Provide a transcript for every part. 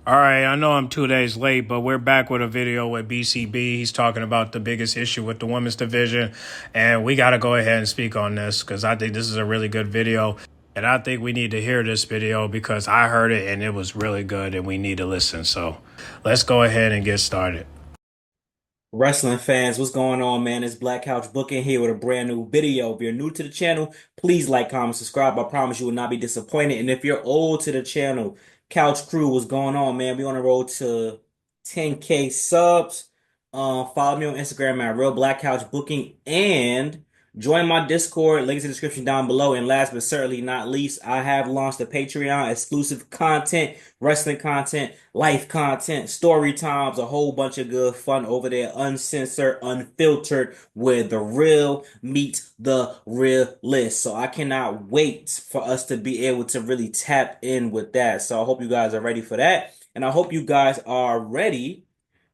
All right, I know I'm 2 days late, but we're back with a video with B.C.B. He's talking about the biggest issue with the women's division, and we got to go ahead and speak on this because I think this is a really good video, and I think we need to hear this video because I heard it and it was really good, and we need to listen. So let's go ahead and get started. Wrestling fans, what's going on, man? It's Black Couch Booking here with a brand new video. If you're new to the channel, please like, comment, subscribe. I promise you will not be disappointed. And if you're old to the channel, Couch Crew, what's going on, man? We on the road to 10K subs. Follow me on Instagram at Real Black Couch Booking and join my Discord. Links in the description down below. And last but certainly not least, I have launched a Patreon exclusive content, wrestling content, life content, story times, a whole bunch of good fun over there, uncensored, unfiltered, where the real meets the realist. So I cannot wait for us to be able to really tap in with that. So I hope you guys are ready for that. And I hope you guys are ready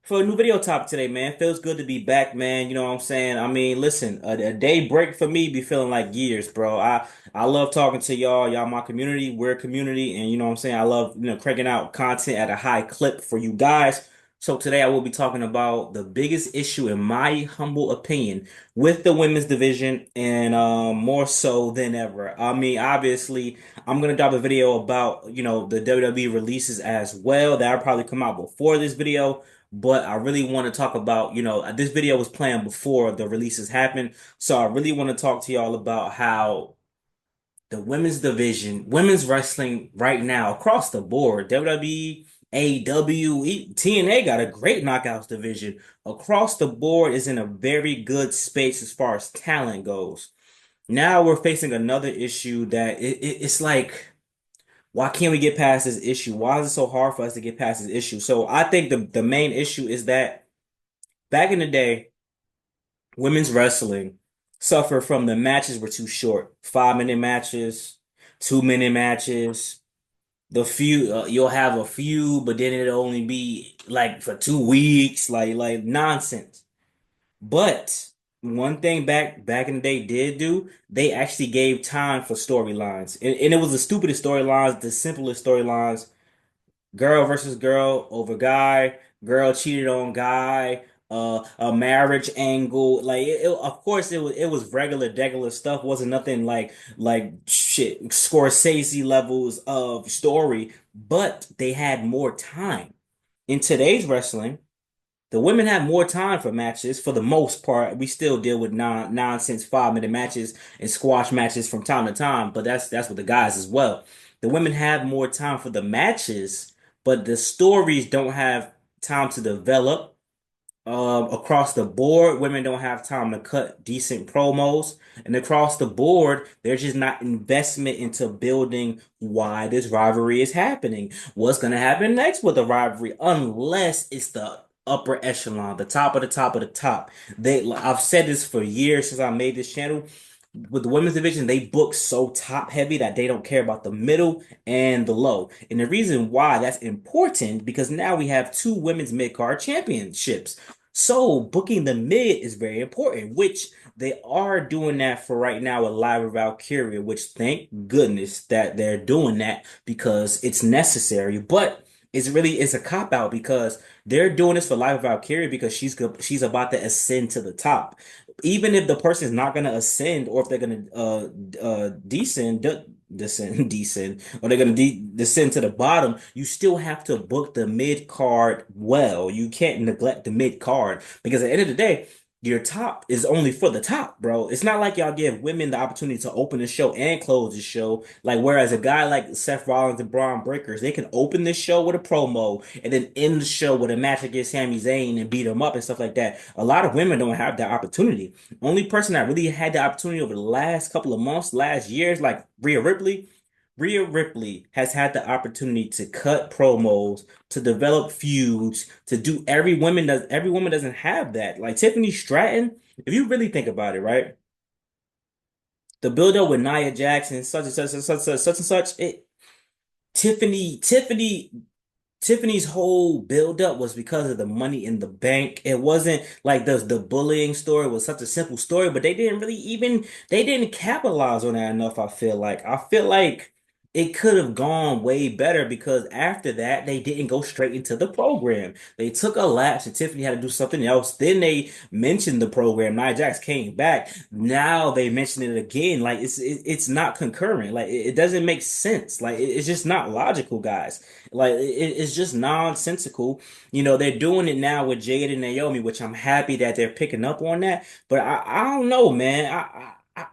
for a new video topic today, man. Feels good to be back, man. You know what I'm saying? I mean, listen, a day break for me be feeling like years, bro. I love talking to y'all. Y'all my community. We're a community, and you know what I'm saying? I love, cranking out content at a high clip for you guys. So today I will be talking about the biggest issue, in my humble opinion, with the women's division, and more so than ever. I mean, obviously, I'm gonna drop a video about, the WWE releases as well. That'll probably come out before this video. But I really want to talk about, this video was planned before the releases happened. So I really want to talk to y'all about how the women's division, women's wrestling right now across the board, WWE, AEW, TNA got a great knockouts division. Across the board is in a very good space as far as talent goes. Now we're facing another issue that it's like, why can't we get past this issue? Why is it so hard for us to get past this issue? So I think the main issue is that back in the day, women's wrestling suffered from the matches were too short. 5 minute matches, 2 minute matches. The few you'll have a few, but then it'll only be like for 2 weeks, like nonsense. But one thing back in the day did do, they actually gave time for storylines. And it was the stupidest storylines, the simplest storylines, girl versus girl over guy, girl cheated on guy, a marriage angle. Like of course it was regular stuff. Wasn't nothing like shit Scorsese levels of story, but they had more time. In today's wrestling, the women have more time for matches for the most part. We still deal with nonsense 5 minute matches and squash matches from time to time, but that's with the guys as well. The women have more time for the matches, but the stories don't have time to develop. Across the board, women don't have time to cut decent promos, and across the board, there's just not investment into building why this rivalry is happening. What's gonna happen next with the rivalry, unless it's the upper echelon, the top of the top of the top. I've said this for years since I made this channel. With the women's division, they book so top heavy that they don't care about the middle and the low. And the reason why that's important because now we have two women's mid-card championships. So booking the mid is very important, which they are doing that for right now with Lyra Valkyria, which thank goodness that they're doing that because it's necessary. But it's a cop out because they're doing this for Lyra Valkyria because she's about to ascend to the top. Even if the person is not going to ascend, or if they're going to descend, or they're going to descend to the bottom, you still have to book the mid card well. You can't neglect the mid card because at the end of the day, your top is only for the top, bro. It's not like y'all give women the opportunity to open the show and close the show. Like, whereas a guy like Seth Rollins and Braun Breakers, they can open the show with a promo and then end the show with a match against Sami Zayn and beat him up and stuff like that. A lot of women don't have that opportunity. Only person that really had the opportunity over the last couple of months, last years, like Rhea Ripley. Rhea Ripley has had the opportunity to cut promos, to develop feuds, to do every woman doesn't have that. Like Tiffany Stratton, if you really think about it, right? The build up with Nia Jackson, such and such and such and such, Tiffany Tiffany's whole build up was because of the money in the bank. It wasn't like the bullying story was such a simple story, but they didn't capitalize on that enough, I feel like. I feel like it could have gone way better because after that, they didn't go straight into the program. They took a lapse and Tiffany had to do something else. Then they mentioned the program. Nia Jax came back. Now they mention it again. Like it's not concurrent. Like it doesn't make sense. Like it's just not logical, guys. Like it's just nonsensical. They're doing it now with Jade and Naomi, which I'm happy that they're picking up on that. But I don't know, man.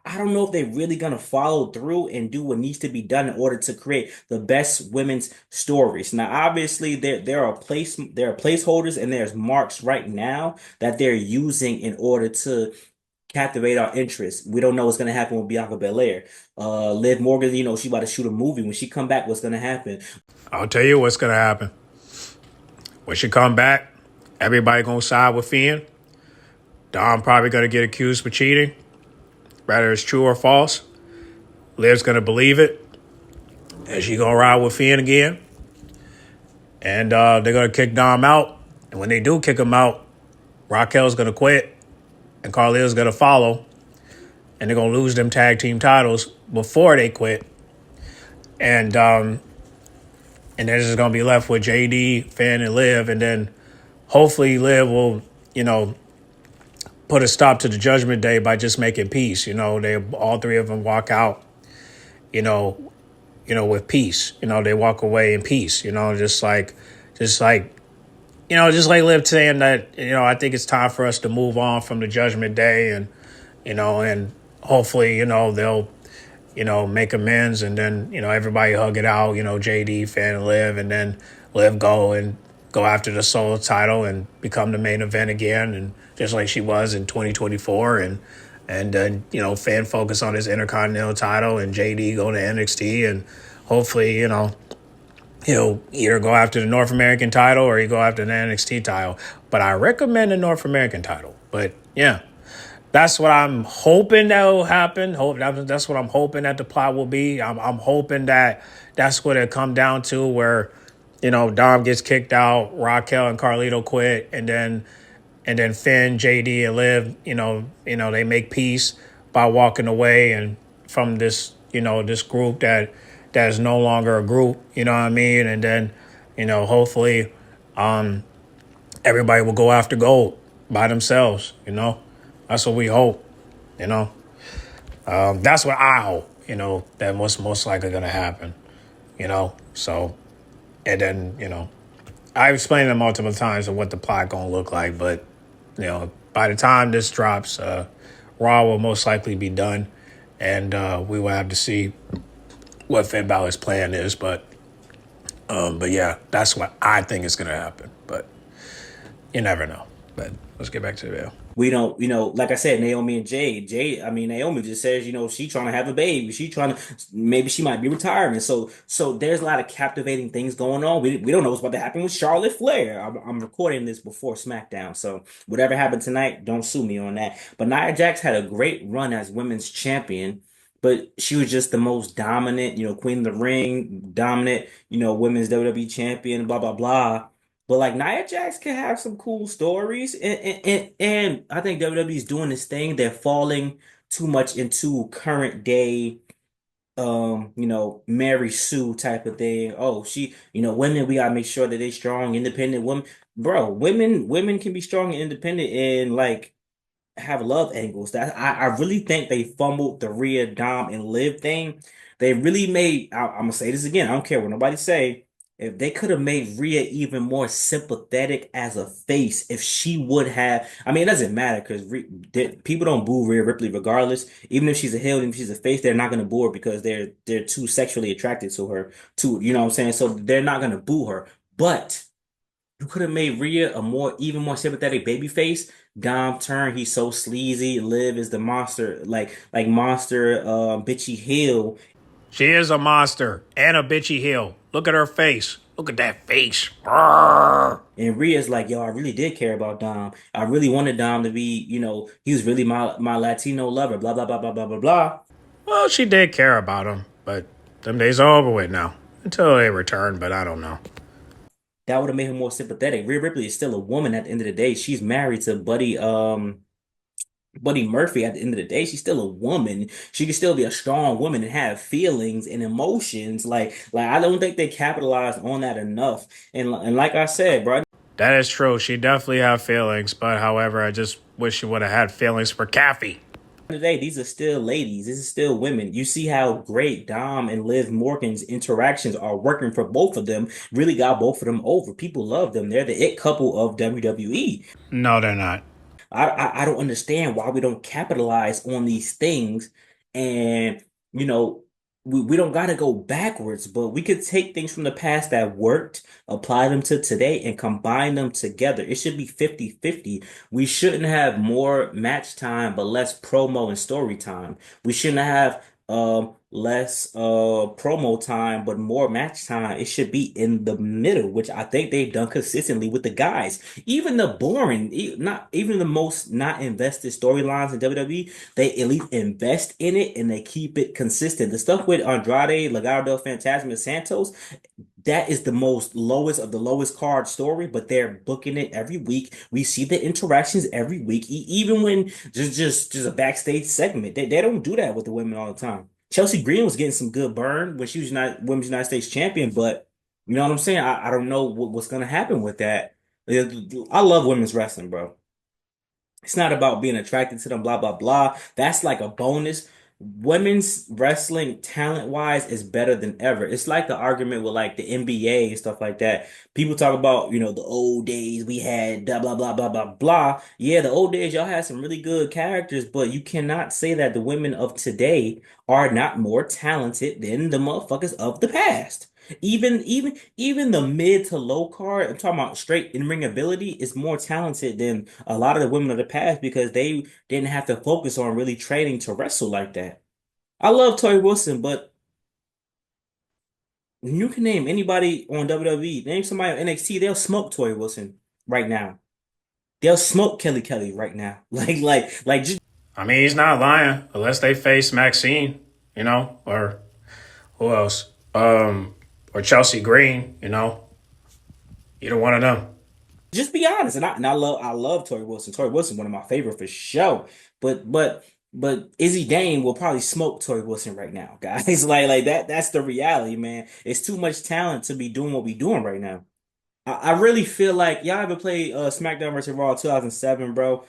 I don't know if they're really gonna follow through and do what needs to be done in order to create the best women's stories. Now, obviously, there are placeholders and there's marks right now that they're using in order to captivate our interest. We don't know what's gonna happen with Bianca Belair. Liv Morgan, she about to shoot a movie. When she come back, what's gonna happen? I'll tell you what's gonna happen. When she come back, everybody gonna side with Finn. Dom probably gonna get accused for cheating, whether it's true or false. Liv's gonna believe it, and she gonna ride with Finn again. And they're gonna kick Dom out. And when they do kick him out, Raquel's gonna quit, and Carlilla's gonna follow, and they're gonna lose them tag team titles before they quit. And they're just gonna be left with JD, Finn, and Liv, and then hopefully Liv will, put a stop to the Judgment Day by just making peace. They all three of them walk out, you know, with peace. They walk away in peace. Just like, just like Liv saying that, I think it's time for us to move on from the Judgment Day, and hopefully, they'll, make amends, and then, everybody hug it out, JD, Fan, and Liv, and then Liv go after the solo title and become the main event again, and just like she was in 2024, and then, Fan focus on his Intercontinental title, and JD go to NXT, and hopefully, he'll either go after the North American title or he go after the NXT title. But I recommend the North American title. But yeah, that's what I'm hoping that will happen. That's what I'm hoping that the plot will be. I'm hoping that that's what it come down to, where, Dom gets kicked out, Raquel and Carlito quit, and then Finn, JD, and Liv, they make peace by walking away and from this group that is no longer a group. You know what I mean? And then, hopefully, everybody will go after gold by themselves. That's what we hope. That's what I hope. That most likely gonna happen. So, and then I've explained it multiple times of what the plot gonna look like, but by the time this drops, Raw will most likely be done, and we will have to see what Finn Balor's plan is. But yeah, that's what I think is gonna happen. But you never know. But let's get back to the video. We don't, like I said, Naomi and Jade. I mean, Naomi just says, she trying to have a baby. She trying to, maybe she might be retiring. So there's a lot of captivating things going on. We don't know what's about to happen with Charlotte Flair. I'm recording this before SmackDown. So whatever happened tonight, don't sue me on that. But Nia Jax had a great run as women's champion, but she was just the most dominant, Queen of the Ring, dominant, women's WWE champion, blah, blah, blah. But like Nia Jax can have some cool stories, and I think WWE is doing this thing. They're falling too much into current day, Mary Sue type of thing. Oh, women, we gotta make sure that they're strong, independent women. Bro, women can be strong and independent and like have love angles. That I really think they fumbled the Rhea, Dom, and Liv thing. They really made. I'm gonna say this again. I don't care what nobody say. If they could have made Rhea even more sympathetic as a face, if she would have, I mean, it doesn't matter because people don't boo Rhea Ripley regardless. Even if she's a heel, even if she's a face, they're not gonna boo her because they're too sexually attracted to her. Too, you know what I'm saying? So they're not gonna boo her. But you could have made Rhea a even more sympathetic babyface. Dom turn, he's so sleazy. Liv is the monster, like monster, bitchy heel. She is a monster and a bitchy heel. Look at her face. Look at that face. Arrgh. And Rhea's like, yo, I really did care about Dom. I really wanted Dom to be, he was really my Latino lover. Blah blah blah blah blah blah blah. Well, she did care about him, but them days are over with now. Until they return, but I don't know. That would have made her more sympathetic. Rhea Ripley is still a woman at the end of the day. She's married to Buddy, Buddy Murphy, at the end of the day, she's still a woman. She can still be a strong woman and have feelings and emotions. Like I don't think they capitalized on that enough. And like I said, bro, That is true. She definitely have feelings, but however, I just wish she would have had feelings for Kathy. today, these are still ladies. This is still women. You see how great Dom and Liv Morgan's interactions are working for both of them. Really got both of them over. People love them. They're the it couple of WWE. No, they're not. I don't understand why we don't capitalize on these things. And, you know, we don't got to go backwards, but we could take things from the past that worked, apply them to today, and combine them together. It should be 50-50. We shouldn't have more match time, but less promo and story time. We shouldn't have less promo time, but more match time. It should be in the middle, which I think they've done consistently with the guys. Even the boring, not even the most not invested storylines in WWE, they at least invest in it and they keep it consistent. The stuff with Andrade, Legado del Fantasma, and Santos, that is the most lowest of the lowest card story, but they're booking it every week. We see the interactions every week, even when just a backstage segment. They don't do that with the women all the time. Chelsea Green was getting some good burn when she was Women's United States champion, but you know what I'm saying? I don't know what's gonna happen with that. I love women's wrestling, bro. It's not about being attracted to them, blah, blah, blah. That's like a bonus. Women's wrestling, talent wise, is better than ever. It's like the argument with like the NBA and stuff like that. People talk about, the old days we had, blah, blah, blah, blah, blah, blah. Yeah, the old days, y'all had some really good characters, but you cannot say that the women of today are not more talented than the motherfuckers of the past. Even the mid to low card, I'm talking about straight in-ring ability, is more talented than a lot of the women of the past because they didn't have to focus on really training to wrestle like that. I love Tori Wilson, but you can name anybody on WWE, name somebody on NXT, they'll smoke Tori Wilson right now. They'll smoke Kelly Kelly right now. Like just I mean, he's not lying unless they face Maxine, or who else? Or Chelsea Green, either one of them. Just be honest. And I love Tori Wilson. Tori Wilson, one of my favorite for sure. But Izzy Dane will probably smoke Tori Wilson right now, guys. Like that. That's the reality, man. It's too much talent to be doing what we doing right now. I really feel like y'all ever played SmackDown versus Raw 2007, bro.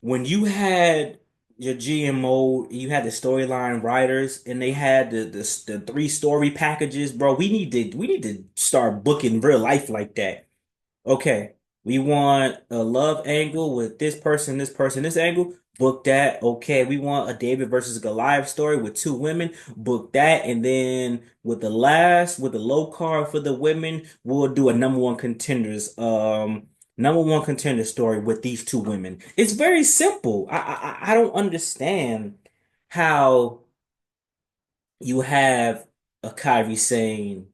When you had your GMO, you had the storyline writers, and they had the three story packages, bro. We need to start booking real life like that. Okay, we want a love angle with this person, this angle. Book that. Okay, we want a David versus Goliath story with two women. Book that. And then with the low card for the women, we'll do a number one contender story with these two women. It's very simple. I don't understand how you have a Kyrie Sane,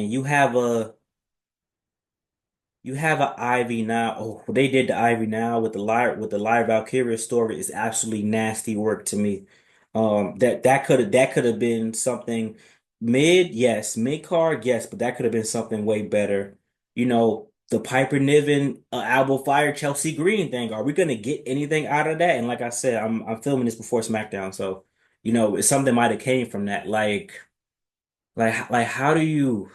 you have a Ivy now. Oh, what they did to Ivy now with the Lyra Valkyria story is absolutely nasty work to me. That could have been something yes, mid card, yes, but that could have been something way better. The Piper Niven, Albo Fire, Chelsea Green thing. Are we gonna get anything out of that? And like I said, I'm filming this before SmackDown, so it's something might have came from that. Like how do you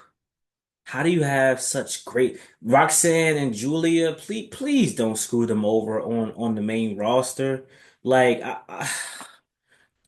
have such great Roxanne and Julia? Please don't screw them over on the main roster. Like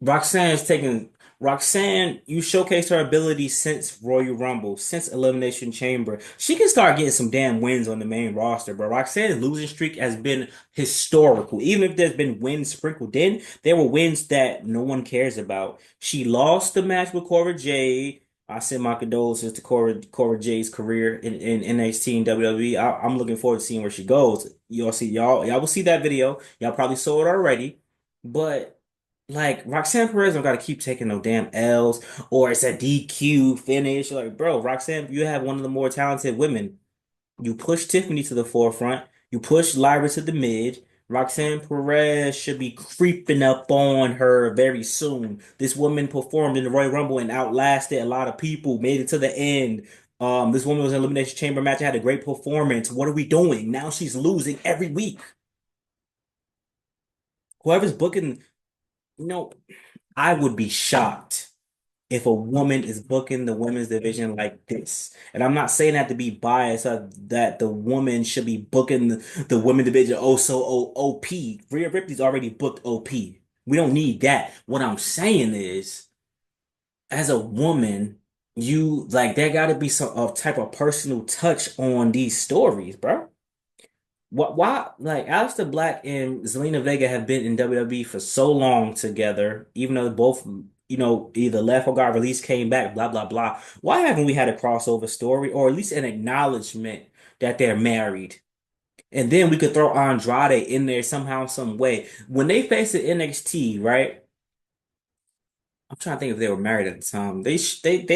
Roxanne is taking Roxanne, you showcased her ability since Royal Rumble, since Elimination Chamber. She can start getting some damn wins on the main roster, but Roxanne's losing streak has been historical. Even if there's been wins sprinkled in, there were wins that no one cares about. She lost the match with Cora Jade. I send my condolences to Cora Jade's career in NXT and WWE. I'm looking forward to seeing where she goes. Y'all will see that video. Y'all probably saw it already, but. Like Roxanne Perez don't gotta keep taking no damn L's or it's a DQ finish. Like, bro, Roxanne, you have one of the more talented women. You push Tiffany to the forefront. You push Lyra to the mid. Roxanne Perez should be creeping up on her very soon. This woman performed in the Royal Rumble and outlasted a lot of people, made it to the end. This woman was in an Elimination Chamber match, had a great performance. What are we doing? Now she's losing every week. Whoever's booking, you know, I would be shocked if a woman is booking the women's division like this. And I'm not saying that to be biased, that the woman should be booking the women's division OP. Rhea Ripley's already booked OP. We don't need that. What I'm saying is, as a woman, you like there got to be some type of personal touch on these stories, bro. Why, like, Aleister Black and Zelina Vega have been in WWE for so long together, even though both, either left or got released, came back, blah, blah, blah. Why haven't we had a crossover story or at least an acknowledgement that they're married? And then we could throw Andrade in there somehow, some way. When they faced the NXT, right? I'm trying to think if they were married at the time. They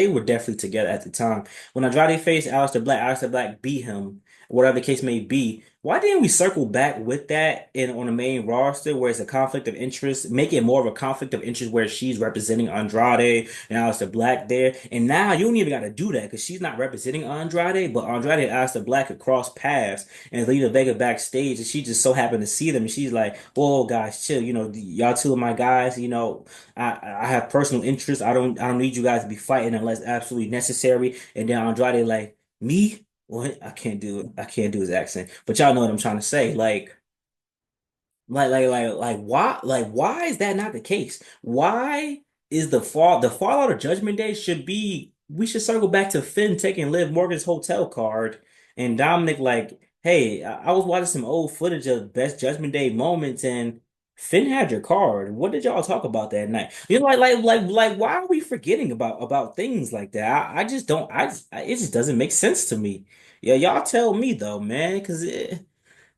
were definitely together at the time. When Andrade faced Aleister Black beat him, whatever the case may be. Why didn't we circle back with that in on the main roster where it's a conflict of interest, make it more of a conflict of interest where she's representing Andrade and Aleister Black there. And now you don't even got to do that because she's not representing Andrade, but Andrade and Aleister Black could cross paths and lead the Vega backstage, and she just so happened to see them, and she's like, "Whoa, guys, chill. Y'all two of my guys. I have personal interests. I don't need you guys to be fighting unless absolutely necessary." And then Andrade like, "Me? What? I can't do it. I can't do his accent. But y'all know what I'm trying to say. Why is that not the case? Why is the fallout of Judgment Day should be we should circle back to Finn taking Liv Morgan's hotel card and Dominic like, hey, I was watching some old footage of best Judgment Day moments and Finn had your card. What did y'all talk about that night? Why are we forgetting about things like that? I just don't it just doesn't make sense to me. Yeah, y'all tell me though, man, because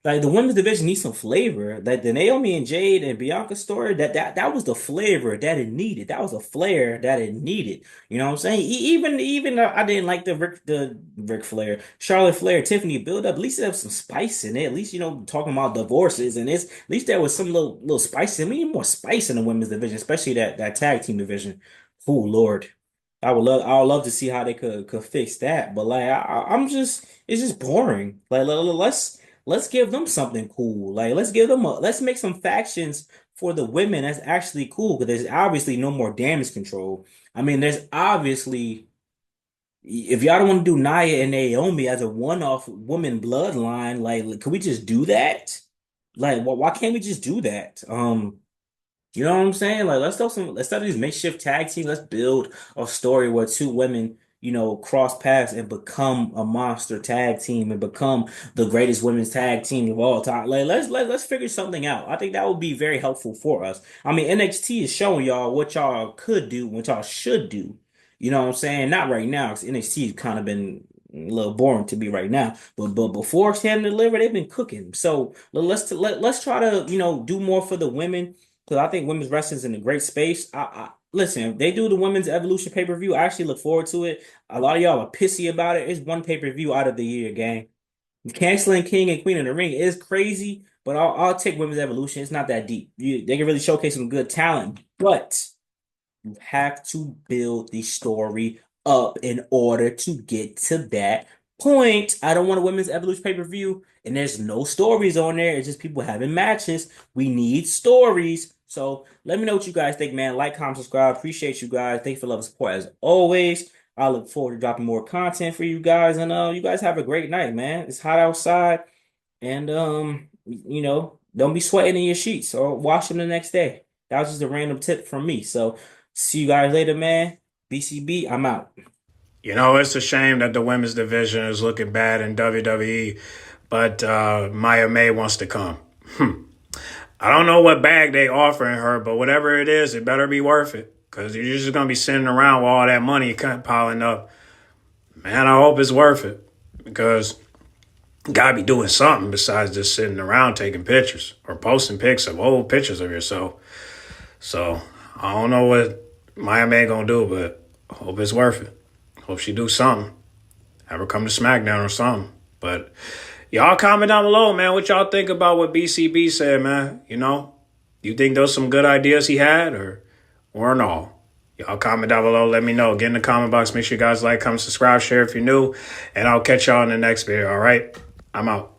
like the women's division needs some flavor. Like the Naomi and Jade and Bianca story, that was the flavor that it needed. That was a flair that it needed. You know what I'm saying? Even I didn't like the Ric Flair, Charlotte Flair, Tiffany build up. At least there was some spice in it. At least talking about divorces and it's at least there was some little spice in. We need more spice in the women's division, especially that tag team division. Oh Lord. I would love to see how they could fix that. But like I'm just it's just boring. Like let's give them something cool. Like let's make some factions for the women that's actually cool because there's obviously no more damage control. I mean, there's obviously if y'all don't want to do Nia and Naomi as a one-off woman bloodline, like can we just do that? Like why can't we just do that? You know what I'm saying? Like let's start these makeshift tag teams. Let's build a story where two women, cross paths and become a monster tag team and become the greatest women's tag team of all time. Like let's figure something out. I think that would be very helpful for us. I mean, NXT is showing y'all what y'all could do, what y'all should do. You know what I'm saying? Not right now, because NXT has kind of been a little boring to me right now. But before Stand and Deliver, they've been cooking. So let's try to do more for the women because I think women's wrestling's in a great space. Listen, if they do the women's evolution pay-per-view, I actually look forward to it. A lot of y'all are pissy about it. It's one pay-per-view out of the year, gang. Canceling King and Queen of the Ring is crazy, but I'll take women's evolution. It's not that deep. They can really showcase some good talent, but you have to build the story up in order to get to that point. I don't want a women's evolution pay-per-view, and there's no stories on there. It's just people having matches. We need stories. So let me know what you guys think, man. Like, comment, subscribe. Appreciate you guys. Thank you for love and support as always. I look forward to dropping more content for you guys, and you guys have a great night, man. It's hot outside, and don't be sweating in your sheets or wash them the next day. That was just a random tip from me. So see you guys later, man. BCB, I'm out. It's a shame that the women's division is looking bad in WWE, but Maya May wants to come. I don't know what bag they offering her, but whatever it is, it better be worth it. Because you're just going to be sitting around with all that money piling up. Man, I hope it's worth it. Because you got to be doing something besides just sitting around taking pictures or posting pics of old pictures of yourself. So I don't know what Maya May going to do, but I hope it's worth it. Hope she do something. Have her come to SmackDown or something. But y'all comment down below, man, what y'all think about what B.C.B said, man. You think those some good ideas he had or no? Y'all comment down below. Let me know. Get in the comment box. Make sure you guys like, comment, subscribe, share if you're new. And I'll catch y'all in the next video, all right? I'm out.